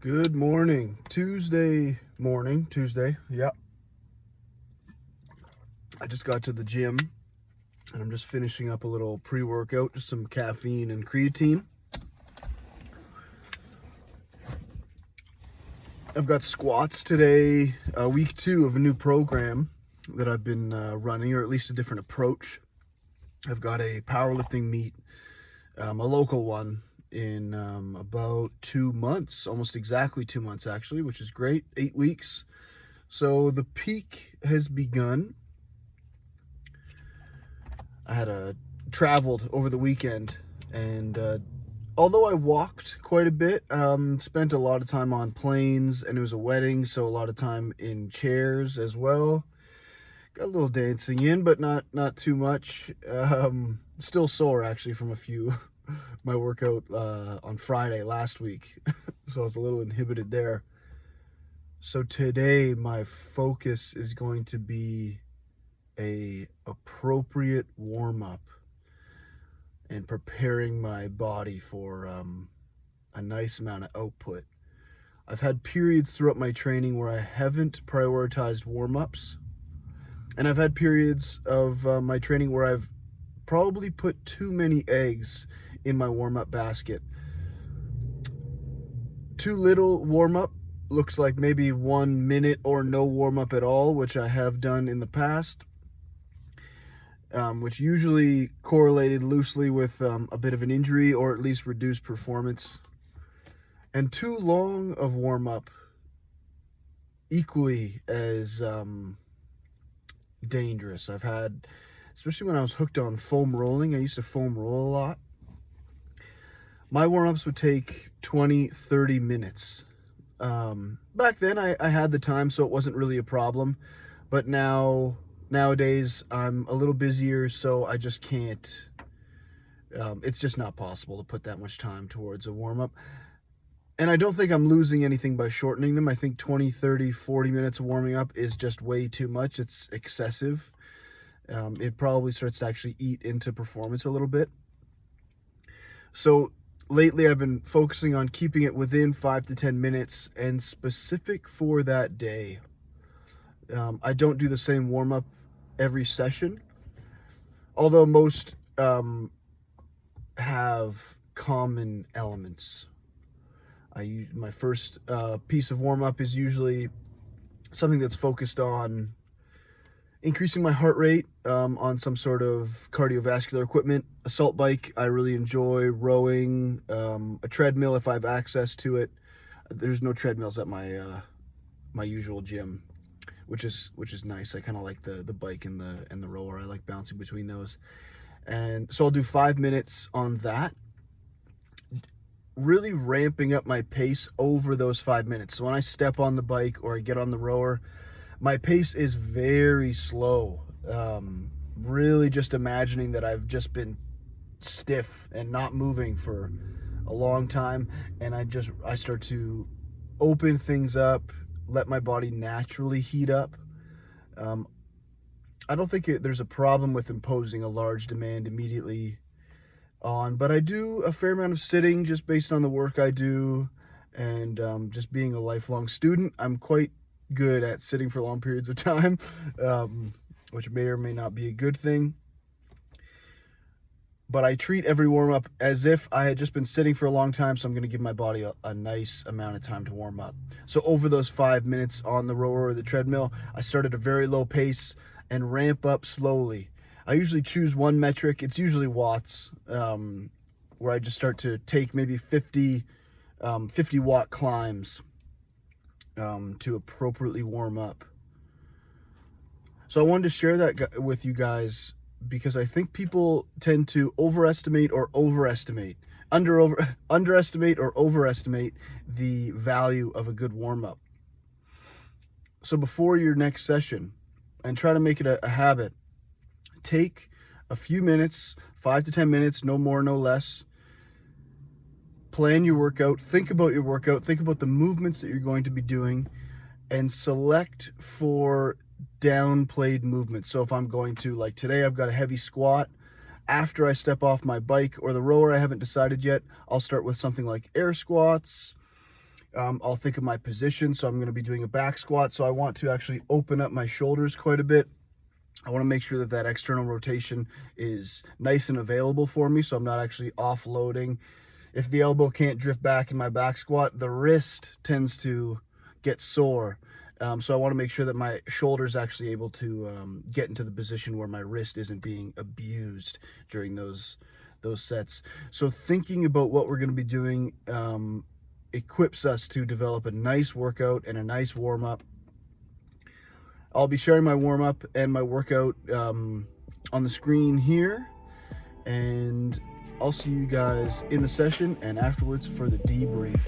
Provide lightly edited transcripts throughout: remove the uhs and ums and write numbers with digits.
Good morning. Tuesday. Yep. I just got to the gym and I'm just finishing up a little pre-workout, just some caffeine and creatine. I've got squats today, week 2 of a new program that I've been running, or at least a different approach. I've got a powerlifting meet, a local one, in about 2 months, almost exactly 2 months actually, which is great, 8 weeks. So the peak has begun. I had traveled over the weekend, and although I walked quite a bit, spent a lot of time on planes, and it was a wedding, so a lot of time in chairs as well. Got a little dancing in, but not too much. Still sore actually from my workout on Friday last week, so I was a little inhibited there. So today my focus is going to be a appropriate warm-up and preparing my body for a nice amount of output. I've had periods throughout my training where I haven't prioritized warm-ups, and I've had periods of my training where I've probably put too many eggs in my warm-up basket. Too little warm-up looks like maybe 1 minute or no warm-up at all, which I have done in the past, which usually correlated loosely with a bit of an injury or at least reduced performance. And too long of warm-up, equally as dangerous. I've had, especially when I was hooked on foam rolling, I used to foam roll a lot. My warm-ups would take 20-30 minutes. Back then I had the time, so it wasn't really a problem, but nowadays I'm a little busier, so I just can't, it's just not possible to put that much time towards a warm-up. And I don't think I'm losing anything by shortening them. I think 20, 30, 40 minutes of warming up is just way too much. It's excessive. It probably starts to actually eat into performance a little bit. So lately I've been focusing on keeping it within 5 to 10 minutes and specific for that day. I don't do the same warm-up every session, although most have common elements. My first piece of warm-up is usually something that's focused on increasing my heart rate on some sort of cardiovascular equipment. Assault bike, I really enjoy. Rowing, a treadmill if I have access to it. There's no treadmills at my usual gym, which is nice. I kind of like the bike and the rower. I like bouncing between those. And so I'll do 5 minutes on that, really ramping up my pace over those 5 minutes. So when I step on the bike or I get on the rower, my pace is very slow. Really just imagining that I've just been stiff and not moving for a long time, and I start to open things up, let my body naturally heat up. I don't think there's a problem with imposing a large demand immediately on, but I do a fair amount of sitting just based on the work I do, and just being a lifelong student, I'm quite good at sitting for long periods of time, which may or may not be a good thing. But I treat every warm-up as if I had just been sitting for a long time, so I'm going to give my body a nice amount of time to warm up. So over those 5 minutes on the rower or the treadmill, I start at a very low pace and ramp up slowly. I usually choose one metric. It's usually watts, where I just start to take maybe 50 watt climbs to appropriately warm up. So I wanted to share that with you guys because I think people tend to underestimate or overestimate the value of a good warm-up. So before your next session, and try to make it a habit, take a few minutes, 5 to 10 minutes, no more, no less. Plan your workout, think about your workout, think about the movements that you're going to be doing, and select for downplayed movements. So if I'm going to, like today, I've got a heavy squat. After I step off my bike or the rower, I haven't decided yet, I'll start with something like air squats, I'll think of my position. So I'm going to be doing a back squat. So I want to actually open up my shoulders quite a bit. I want to make sure that that external rotation is nice and available for me, so I'm not actually offloading. If the elbow can't drift back in my back squat, the wrist tends to get sore. So I want to make sure that my shoulder's actually able to get into the position where my wrist isn't being abused during those sets. So thinking about what we're going to be doing equips us to develop a nice workout and a nice warm-up. I'll be sharing my warm-up and my workout on the screen here, and I'll see you guys in the session and afterwards for the debrief.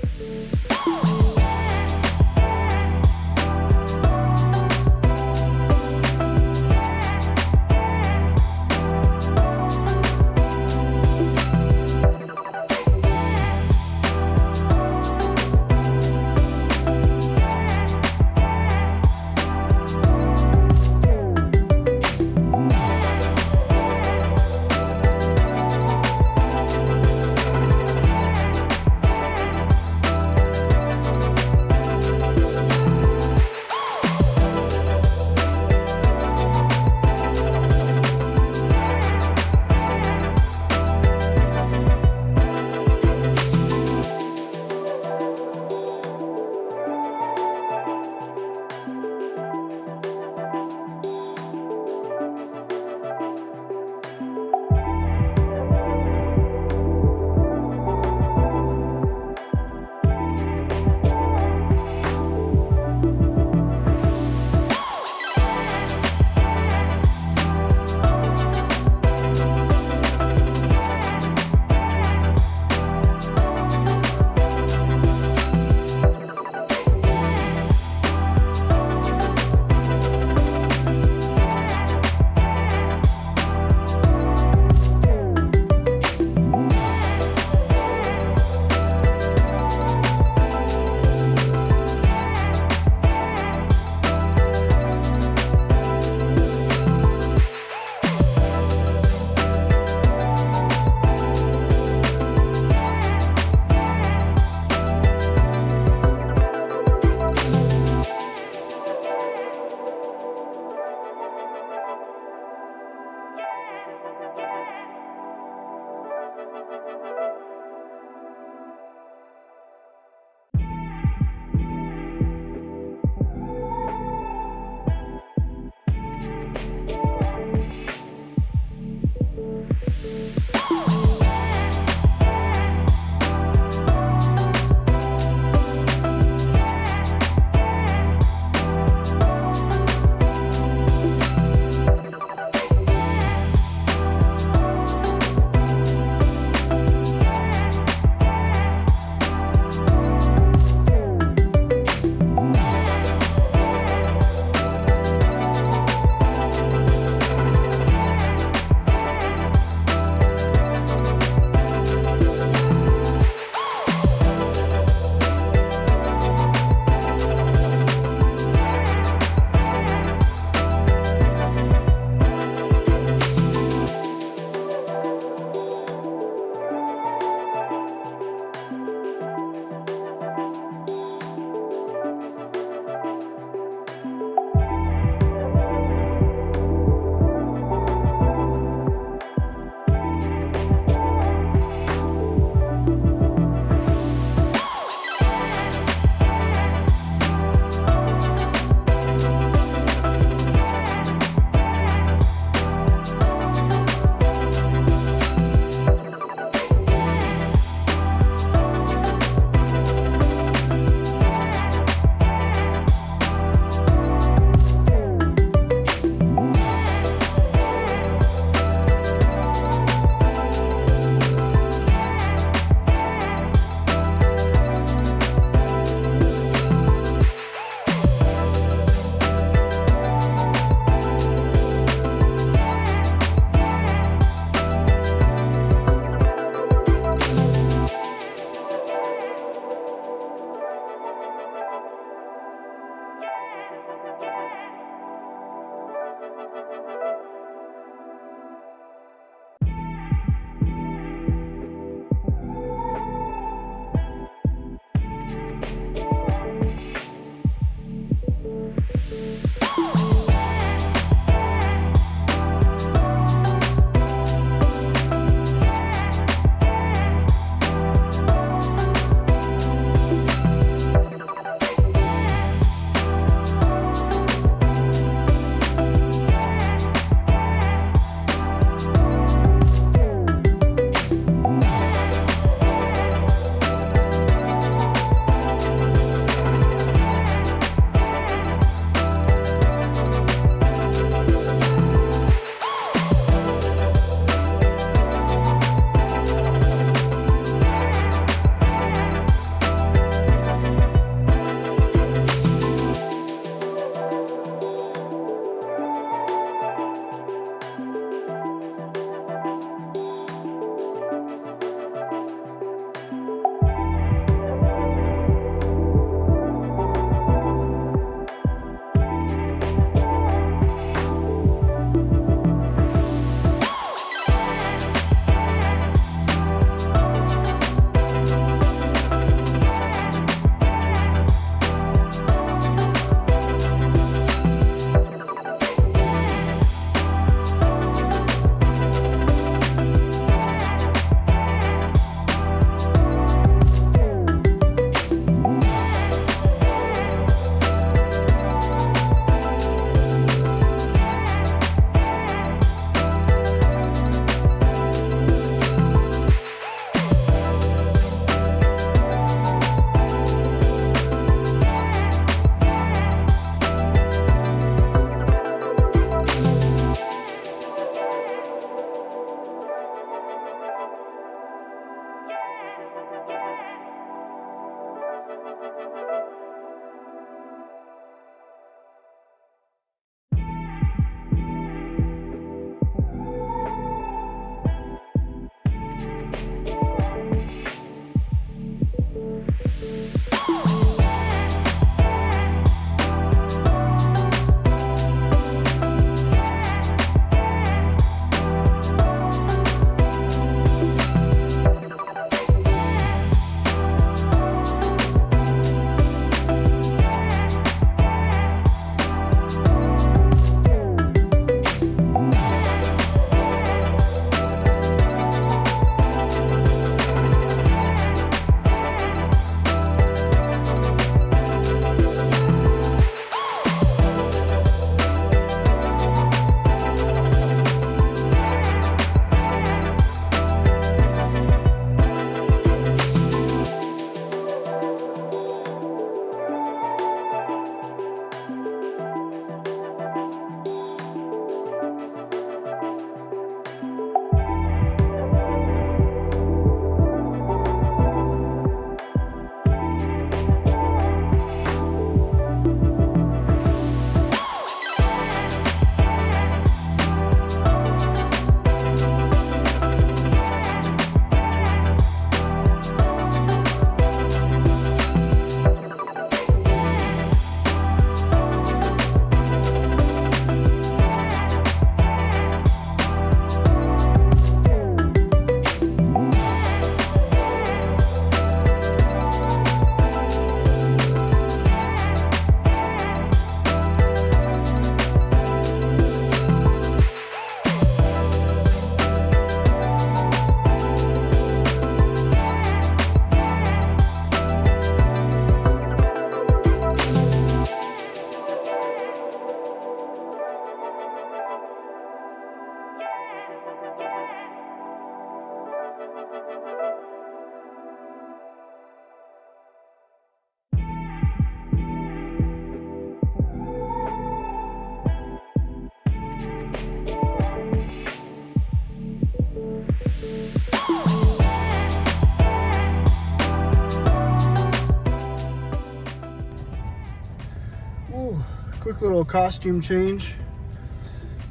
little costume change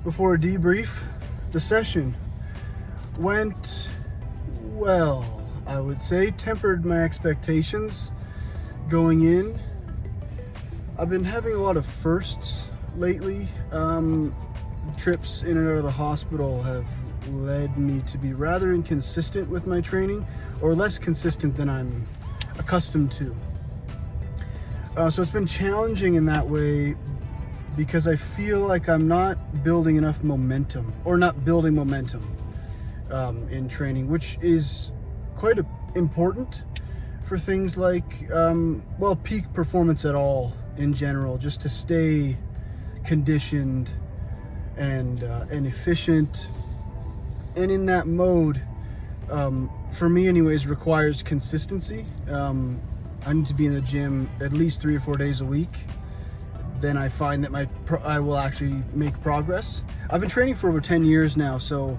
before a debrief. The session went well, I would say. Tempered my expectations going in. I've been having a lot of firsts lately. Trips in and out of the hospital have led me to be rather inconsistent with my training, or less consistent than I'm accustomed to. So it's been challenging in that way because I feel like I'm not building enough momentum, or not building momentum in training, which is quite important for things like, well, peak performance at all in general, just to stay conditioned and efficient. And in that mode, for me anyways, requires consistency. I need to be in the gym at least 3 or 4 days a week. Then I find that I will actually make progress. I've been training for over 10 years now, so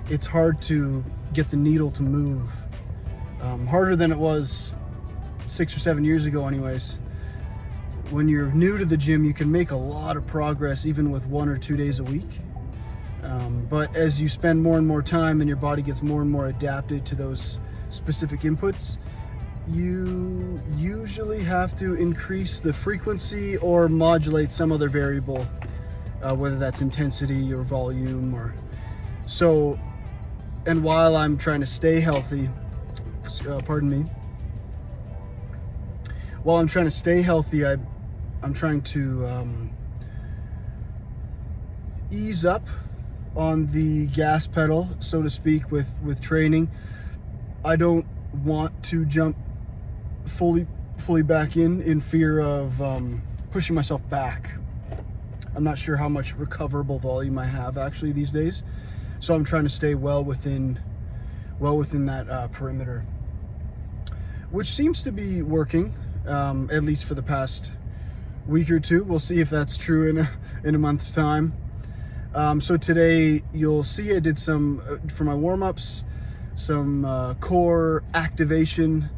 it's hard to get the needle to move. Harder than it was 6 or 7 years ago anyways. When you're new to the gym, you can make a lot of progress even with 1 or 2 days a week. But as you spend more and more time and your body gets more and more adapted to those specific inputs, you usually have to increase the frequency or modulate some other variable, whether that's intensity or volume or so. And while I'm trying to stay healthy, while I'm trying to stay healthy, I'm trying to ease up on the gas pedal, so to speak, with training. I don't want to jump fully back in fear of pushing myself back. I'm not sure how much recoverable volume I have actually these days, so I'm trying to stay well within that perimeter, which seems to be working, at least for the past week or two. We'll see if that's true in a month's time. So today you'll see I did some for my warm-ups, some core activation.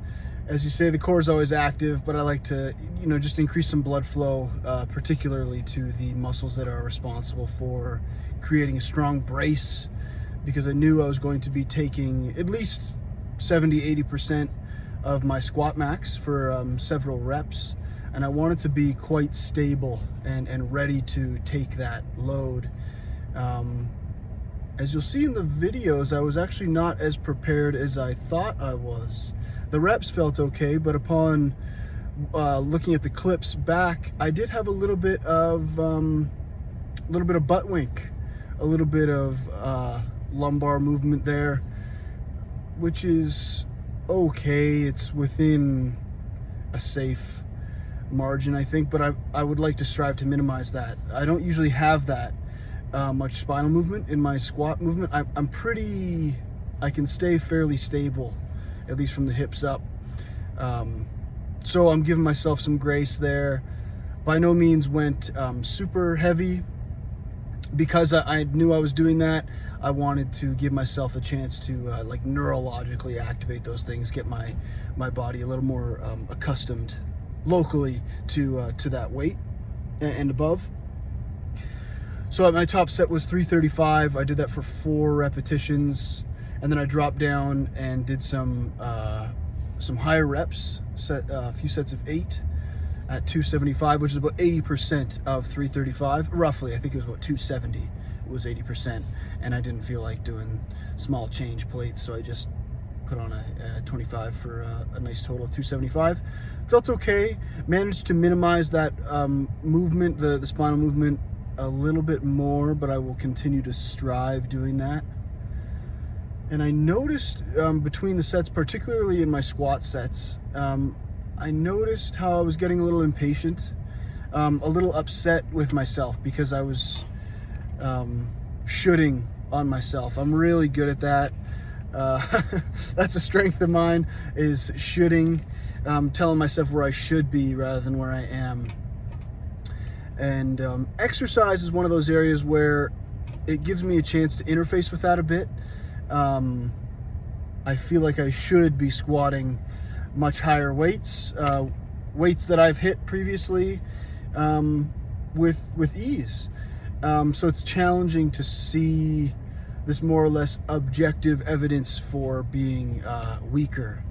As you say, the core is always active, but I like to, just increase some blood flow, particularly to the muscles that are responsible for creating a strong brace, because I knew I was going to be taking at least 70-80% of my squat max for several reps, and I wanted to be quite stable and ready to take that load. As you'll see in the videos, I was actually not as prepared as I thought I was. The reps felt okay, but upon looking at the clips back, I did have a little bit of butt wink, a little bit of lumbar movement there, which is okay. It's within a safe margin, I think, but I would like to strive to minimize that. I don't usually have that much spinal movement in my squat movement. I can stay fairly stable, at least from the hips up. So I'm giving myself some grace there. By no means went super heavy, because I knew I was doing that. I wanted to give myself a chance to like neurologically activate those things, get my body a little more accustomed locally to that weight and above. So my top set was 335. I did that for 4 repetitions, and then I dropped down and did some higher reps, a few sets of 8 at 275, which is about 80% of 335, roughly. I think it was about 270. It was 80%, and I didn't feel like doing small change plates, so I just put on a 25 for a nice total of 275. Felt okay. Managed to minimize that movement, the spinal movement, a little bit more, but I will continue to strive doing that. And I noticed between the sets, particularly in my squat sets, I noticed how I was getting a little impatient, a little upset with myself, because I was shooting on myself. I'm really good at that. That's a strength of mine, is shooting, telling myself where I should be rather than where I am. And exercise is one of those areas where it gives me a chance to interface with that a bit. I feel like I should be squatting much higher weights, weights that I've hit previously, with ease. So it's challenging to see this more or less objective evidence for being weaker.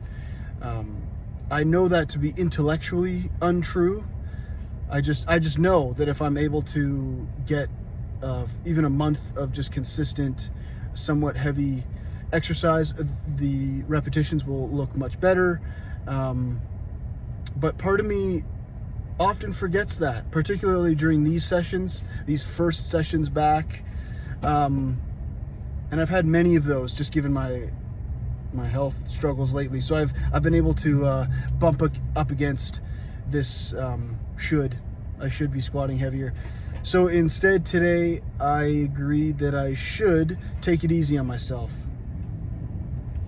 I know that to be intellectually untrue. I just know that if I'm able to get even a month of just consistent, somewhat heavy exercise, the repetitions will look much better. But part of me often forgets that, particularly during these sessions, these first sessions back. And I've had many of those, just given my health struggles lately. So I've been able to bump up against this I should be squatting heavier. So instead today I agreed that I should take it easy on myself.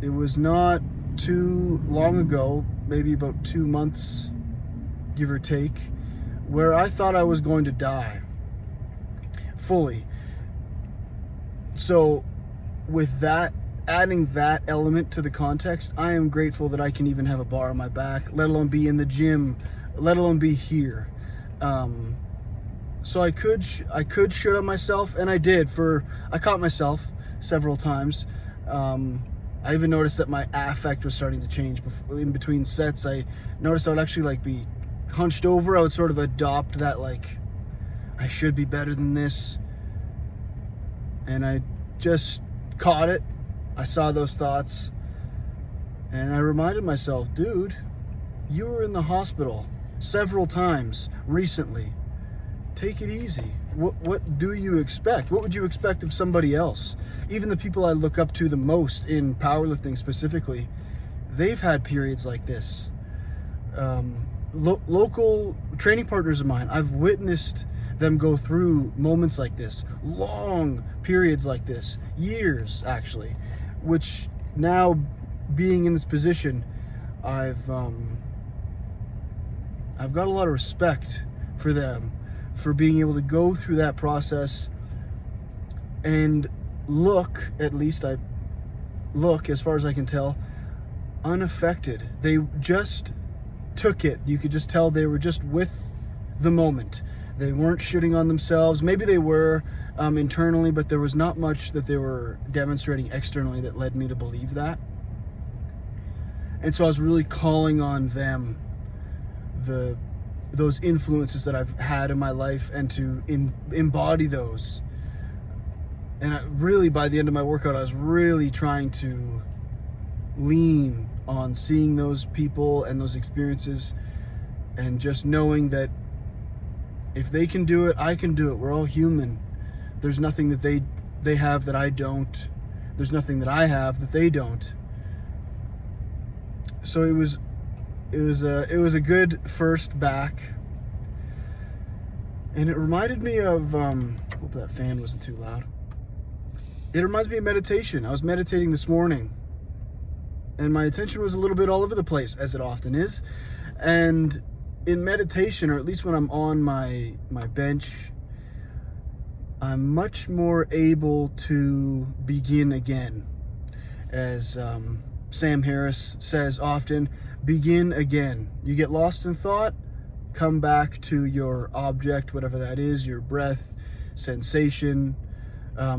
It was not too long ago, maybe about 2 months, give or take, where I thought I was going to die fully. So with that, adding that element to the context, I am grateful that I can even have a bar on my back, let alone be in the gym, let alone be here. So I could shit on myself, and I did. I caught myself several times. I even noticed that my affect was starting to change. In between sets, I noticed I would actually be hunched over. I would sort of adopt that, I should be better than this. And I just caught it. I saw those thoughts, and I reminded myself, dude, you were in the hospital several times recently. Take it easy. What do you expect? What would you expect of somebody else? Even the people I look up to the most in powerlifting specifically, they've had periods like this. Local training partners of mine, I've witnessed them go through moments like this, long periods like this, years actually, which now, being in this position, I've got a lot of respect for them, for being able to go through that process and look, at least I look, as far as I can tell, unaffected. They just took it. You could just tell they were just with the moment. They weren't shitting on themselves. Maybe they were internally, but there was not much that they were demonstrating externally that led me to believe that. And so I was really calling on them, those influences that I've had in my life, and to embody those. And really, by the end of my workout, I was really trying to lean on seeing those people and those experiences, and just knowing that if they can do it, I can do it. We're all human. There's nothing that they have that I don't. There's nothing that I have that they don't. So it was a good first back, and it reminded me of hope that fan wasn't too loud. It reminds me of meditation. I was meditating this morning, and my attention was a little bit all over the place, as it often is. And in meditation, or at least when I'm on my bench, I'm much more able to begin again. As Sam Harris says often, begin again. You get lost in thought, come back to your object, whatever that is, your breath, sensation,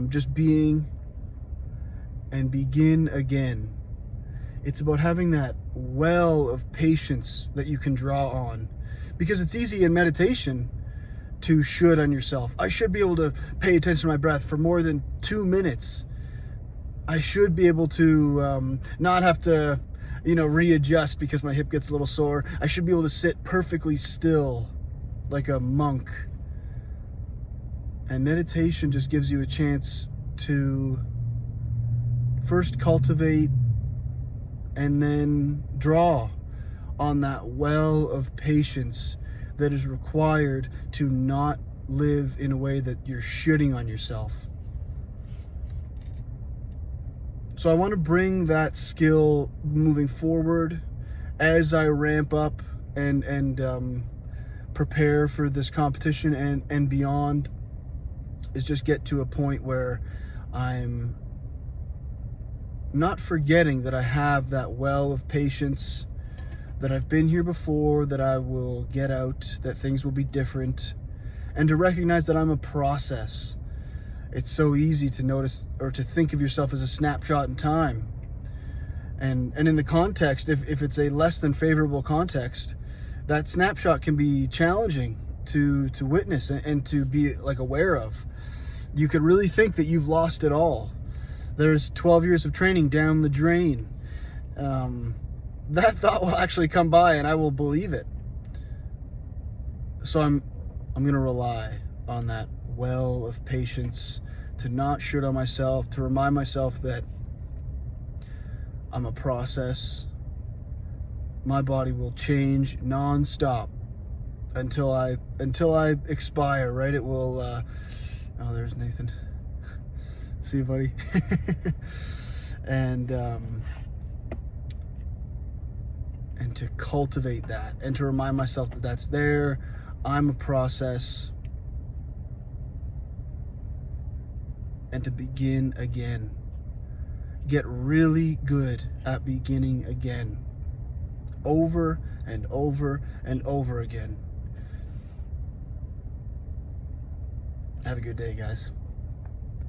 just being, and begin again. It's about having that well of patience that you can draw on, because it's easy in meditation to should on yourself. I should be able to pay attention to my breath for more than 2 minutes. I should be able to not have to, readjust because my hip gets a little sore. I should be able to sit perfectly still like a monk. And meditation just gives you a chance to first cultivate and then draw on that well of patience that is required to not live in a way that you're shitting on yourself. So I want to bring that skill moving forward as I ramp up and prepare for this competition and beyond, is just get to a point where I'm not forgetting that I have that well of patience, that I've been here before, that I will get out, that things will be different, and to recognize that I'm a process. It's so easy to notice or to think of yourself as a snapshot in time. And in the context, if it's a less than favorable context, that snapshot can be challenging to witness and to be like aware of. You could really think that you've lost it all. There's 12 years of training down the drain. That thought will actually come by and I will believe it. So I'm going to rely on that well of patience to not shit on myself, to remind myself that I'm a process. My body will change non-stop until I expire, right? It will oh, there's Nathan. See you, buddy. And to cultivate that and to remind myself that that's there. I'm a process. And to begin again. Get really good at beginning again. Over and over and over again. Have a good day, guys.